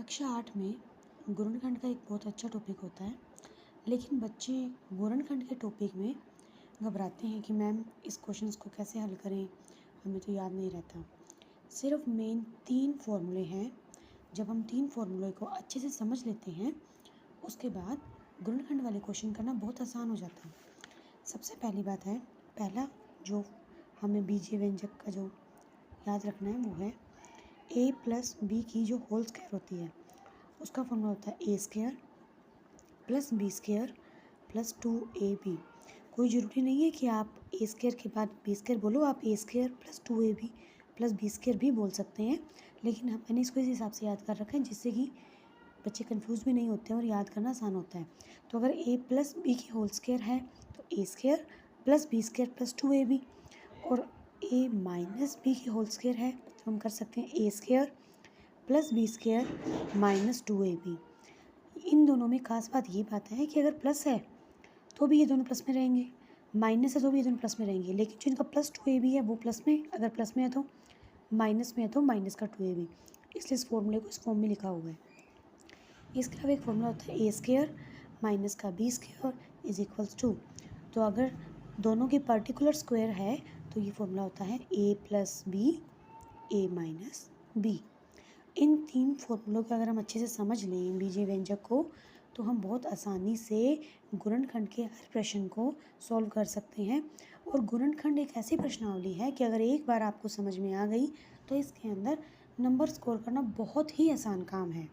कक्षा 8 में गुणनखंड का एक बहुत अच्छा टॉपिक होता है, लेकिन बच्चे गुणनखंड के टॉपिक में घबराते हैं कि मैम इस क्वेश्चंस को कैसे हल करें, हमें तो याद नहीं रहता। सिर्फ मेन 3 फॉर्मूले हैं। जब हम 3 फॉर्मूले को अच्छे से समझ लेते हैं, उसके बाद गुणनखंड वाले क्वेश्चन करना बहुत आसान हो जाता है। सबसे पहली बात है, पहला जो हमें बीजीय व्यंजक का जो याद रखना है वो है a प्लस बी की जो होल स्क्वायर होती है, उसका फॉर्मूला होता है a square plus b square plus 2ab। कोई ज़रूरी नहीं है कि आप a स्क्वायर के बाद b स्क्वायर बोलो, आप a square plus 2ab plus b square भी बोल सकते हैं, लेकिन मैंने इसको इस हिसाब से याद कर रखा है जिससे कि बच्चे कंफ्यूज भी नहीं होते हैं और याद करना आसान होता है। तो अगर a प्लस बी की होल स्क्वायर है तो a square plus b square plus 2ab, और a माइनस बी की होल स्क्वायर है तो हम कर सकते हैं a square plus b square minus 2ab। इन दोनों में खास बात ये बात है कि अगर प्लस है तो भी ये दोनों प्लस में रहेंगे, माइनस है तो भी ये दोनों प्लस में रहेंगे, लेकिन जो इनका प्लस 2ab है वो प्लस में, अगर प्लस में है तो माइनस में है तो माइनस का 2ab, इसलिए इस फॉर्मूले को इस फॉर्म में लिखा हुआ है। इसके अलावा एक फॉर्मूला होता है a स्क्वायर माइनस का b square is equals to, तो अगर दोनों के पर्टिकुलर स्क्वायर है तो ये फॉर्मूला होता है a plus B a minus B. इन 3 फॉर्मूलों को अगर हम अच्छे से समझ लें बीजीय व्यंजक को, तो हम बहुत आसानी से गुणनखंड के हर प्रश्न को सॉल्व कर सकते हैं। और गुणनखंड एक ऐसी प्रश्नावली है कि अगर एक बार आपको समझ में आ गई तो इसके अंदर नंबर स्कोर करना बहुत ही आसान काम है।